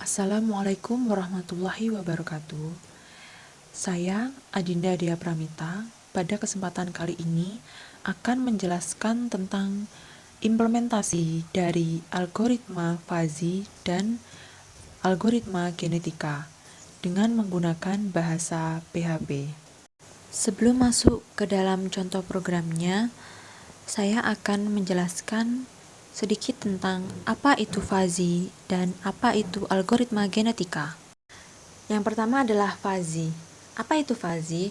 Assalamualaikum warahmatullahi wabarakatuh. Saya Adinda Dia Pramita pada kesempatan kali ini akan menjelaskan tentang implementasi dari algoritma fuzzy dan algoritma genetika dengan menggunakan bahasa PHP. Sebelum masuk ke dalam contoh programnya, saya akan menjelaskan sedikit tentang apa itu fuzzy dan apa itu algoritma genetika. Yang pertama adalah fuzzy. Apa itu fuzzy?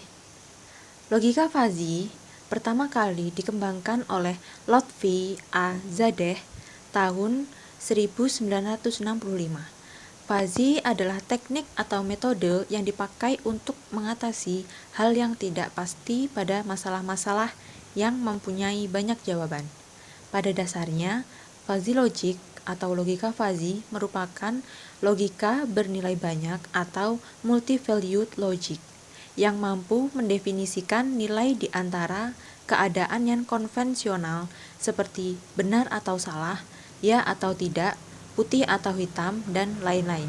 Logika fuzzy pertama kali dikembangkan oleh Lotfi A. Zadeh tahun 1965. Fuzzy adalah teknik atau metode yang dipakai untuk mengatasi hal yang tidak pasti pada masalah-masalah yang mempunyai banyak jawaban. Pada dasarnya, fuzzy logic atau logika fuzzy merupakan logika bernilai banyak atau multi-valued logic yang mampu mendefinisikan nilai di antara keadaan yang konvensional seperti benar atau salah, ya atau tidak, putih atau hitam, dan lain-lain.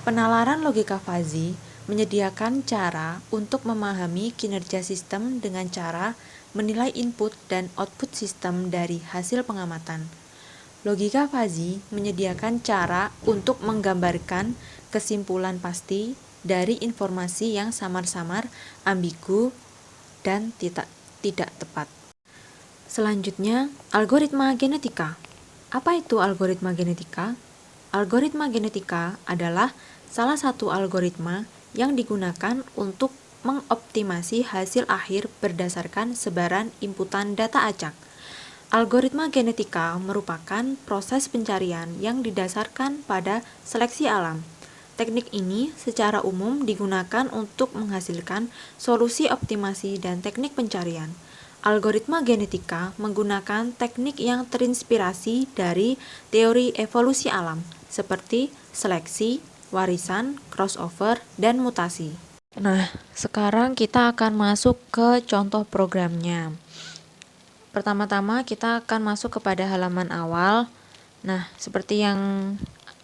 Penalaran logika fuzzy menyediakan cara untuk memahami kinerja sistem dengan cara menilai input dan output sistem dari hasil pengamatan. Logika fuzzy menyediakan cara untuk menggambarkan kesimpulan pasti dari informasi yang samar-samar, ambigu, dan tidak tepat. Selanjutnya, algoritma genetika. Apa itu algoritma genetika? Algoritma genetika adalah salah satu algoritma yang digunakan untuk mengoptimasi hasil akhir berdasarkan sebaran inputan data acak. Algoritma genetika merupakan proses pencarian yang didasarkan pada seleksi alam. Teknik ini secara umum digunakan untuk menghasilkan solusi optimasi dan teknik pencarian. Algoritma genetika menggunakan teknik yang terinspirasi dari teori evolusi alam, seperti seleksi, warisan, crossover, dan mutasi. Nah, sekarang kita akan masuk ke contoh programnya. Pertama-tama kita akan masuk kepada halaman awal. Nah, seperti yang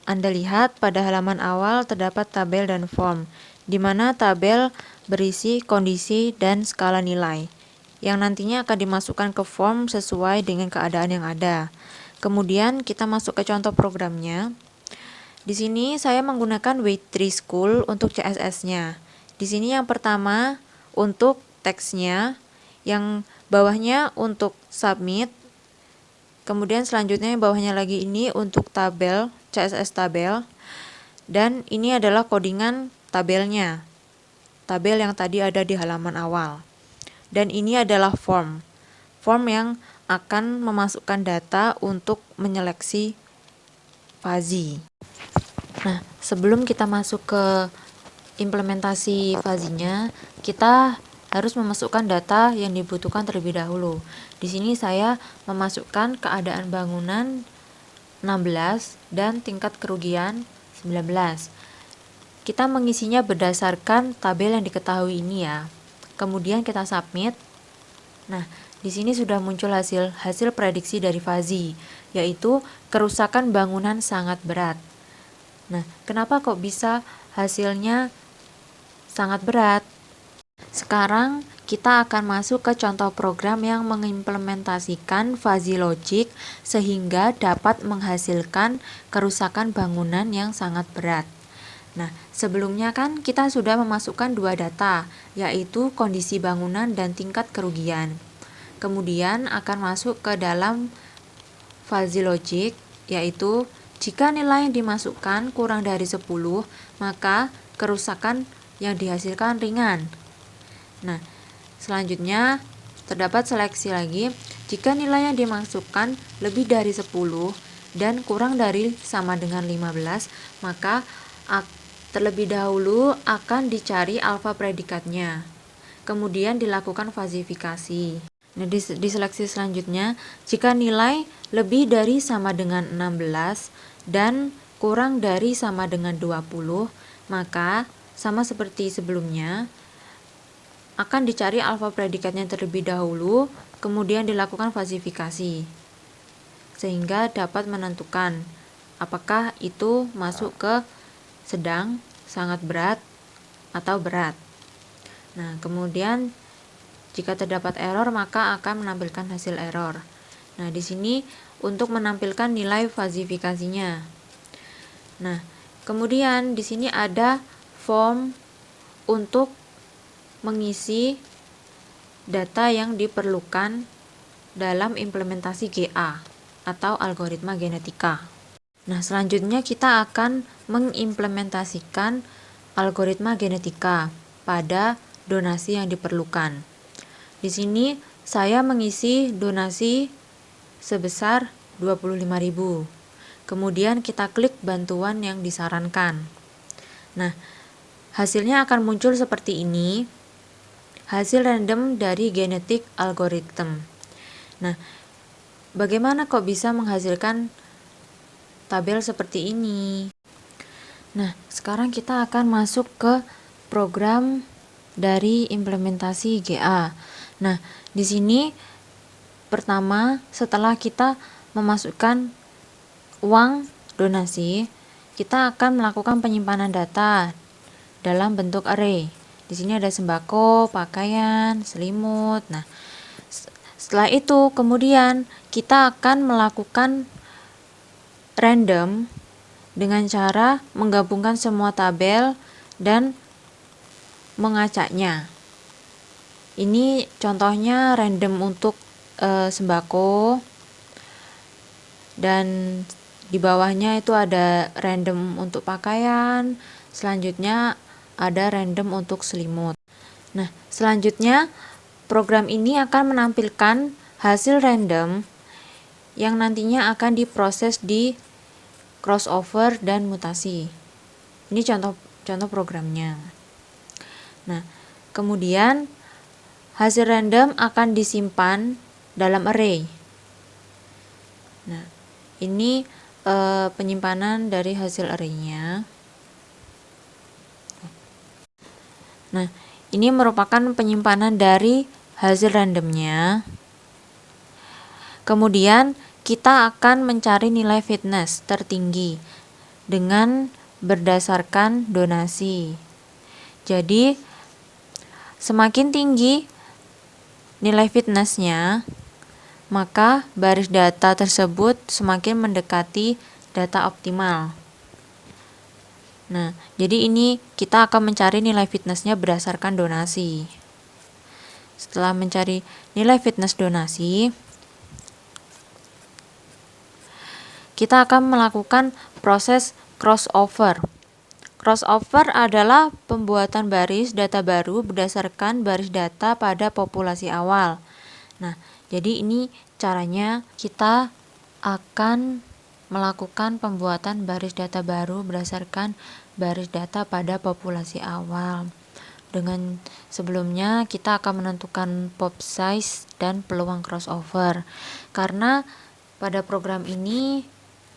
Anda lihat, pada halaman awal terdapat tabel dan form, di mana tabel berisi kondisi dan skala nilai, yang nantinya akan dimasukkan ke form sesuai dengan keadaan yang ada. Kemudian kita masuk ke contoh programnya. Di sini saya menggunakan Weight3 School untuk CSS-nya. Di sini yang pertama untuk teksnya, yang bawahnya untuk submit, kemudian selanjutnya yang bawahnya lagi ini untuk tabel, CSS tabel, dan ini adalah codingan tabelnya, tabel yang tadi ada di halaman awal. Dan ini adalah form yang akan memasukkan data untuk menyeleksi fuzzy. Nah, sebelum kita masuk ke implementasi fuzzy-nya, kita harus memasukkan data yang dibutuhkan terlebih dahulu. Di sini saya memasukkan keadaan bangunan 16 dan tingkat kerugian 19. Kita mengisinya berdasarkan tabel yang diketahui ini ya. Kemudian kita submit. Nah, di sini sudah muncul hasil prediksi dari fuzzy, yaitu kerusakan bangunan sangat berat. Nah, kenapa kok bisa hasilnya sangat berat? Sekarang kita akan masuk ke contoh program yang mengimplementasikan fuzzy logic sehingga dapat menghasilkan kerusakan bangunan yang sangat berat. Nah, sebelumnya kan kita sudah memasukkan dua data, yaitu kondisi bangunan dan tingkat kerugian. Kemudian akan masuk ke dalam fuzzy logic, yaitu jika nilai yang dimasukkan kurang dari 10, maka kerusakan yang dihasilkan ringan. Nah, selanjutnya terdapat seleksi lagi. Jika nilai yang dimasukkan lebih dari 10 dan kurang dari sama dengan 15, maka terlebih dahulu akan dicari alfa predikatnya. Kemudian dilakukan fazifikasi. Nah, di seleksi selanjutnya, jika nilai lebih dari sama dengan 16 dan kurang dari sama dengan 20, maka sama seperti sebelumnya, akan dicari alfa predikatnya terlebih dahulu, kemudian dilakukan fazifikasi, sehingga dapat menentukan apakah itu masuk ke sedang, sangat berat, atau berat. Nah, kemudian jika terdapat error maka akan menampilkan hasil error. Nah, di sini untuk menampilkan nilai falsifikasinya. Nah, kemudian di sini ada form untuk mengisi data yang diperlukan dalam implementasi GA atau algoritma genetika. Nah, selanjutnya kita akan mengimplementasikan algoritma genetika pada donasi yang diperlukan. Di sini saya mengisi donasi sebesar 25.000. Kemudian kita klik bantuan yang disarankan. Nah, hasilnya akan muncul seperti ini. Hasil random dari genetik algorithm. Nah, bagaimana kok bisa menghasilkan tabel seperti ini? Nah, sekarang kita akan masuk ke program dari implementasi GA. Nah, di sini pertama setelah kita memasukkan uang donasi, kita akan melakukan penyimpanan data dalam bentuk array. Di sini ada sembako, pakaian, selimut. Nah, setelah itu kemudian kita akan melakukan random dengan cara menggabungkan semua tabel dan mengacaknya. Ini contohnya random untuk sembako, dan di bawahnya itu ada random untuk pakaian, selanjutnya ada random untuk selimut. Nah, selanjutnya program ini akan menampilkan hasil random yang nantinya akan diproses di crossover dan mutasi. Ini contoh programnya. Nah, kemudian hasil random akan disimpan dalam array. Nah, ini penyimpanan dari hasil array-nya. Nah, ini merupakan penyimpanan dari hasil randomnya. Kemudian kita akan mencari nilai fitness tertinggi dengan berdasarkan donasi. Jadi, semakin tinggi nilai fitnessnya, maka baris data tersebut semakin mendekati data optimal. Nah, jadi ini kita akan mencari nilai fitnessnya berdasarkan donasi. Setelah mencari nilai fitness donasi, kita akan melakukan proses crossover. Crossover adalah pembuatan baris data baru berdasarkan baris data pada populasi awal. Nah, jadi ini caranya kita akan melakukan pembuatan baris data baru berdasarkan baris data pada populasi awal. Dengan sebelumnya kita akan menentukan pop size dan peluang crossover. Karena pada program ini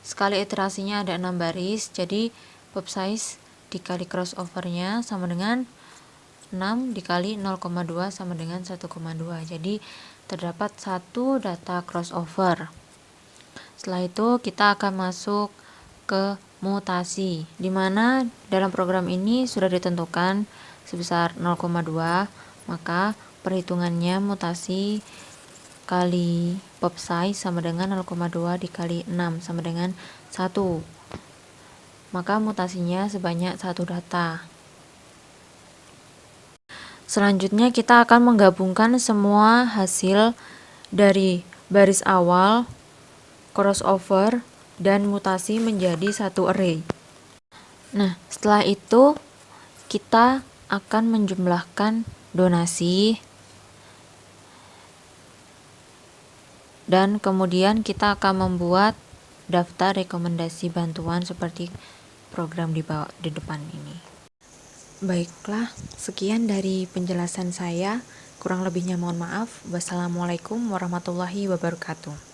sekali iterasinya ada 6 baris, jadi pop size dikali crossovernya sama dengan 6 dikali 0,2 sama dengan 1,2. Jadi terdapat satu data crossover. Setelah itu kita akan masuk ke mutasi, di mana dalam program ini sudah ditentukan sebesar 0,2, maka perhitungannya mutasi kali pop size sama dengan 0,2 dikali 6 sama dengan 1. Maka mutasinya sebanyak 1 data. Selanjutnya kita akan menggabungkan semua hasil dari baris awal, crossover, dan mutasi menjadi satu array. Nah, setelah itu kita akan menjumlahkan donasi dan kemudian kita akan membuat daftar rekomendasi bantuan seperti program di depan ini. Baiklah, sekian dari penjelasan saya. Kurang lebihnya mohon maaf. Wassalamualaikum warahmatullahi wabarakatuh.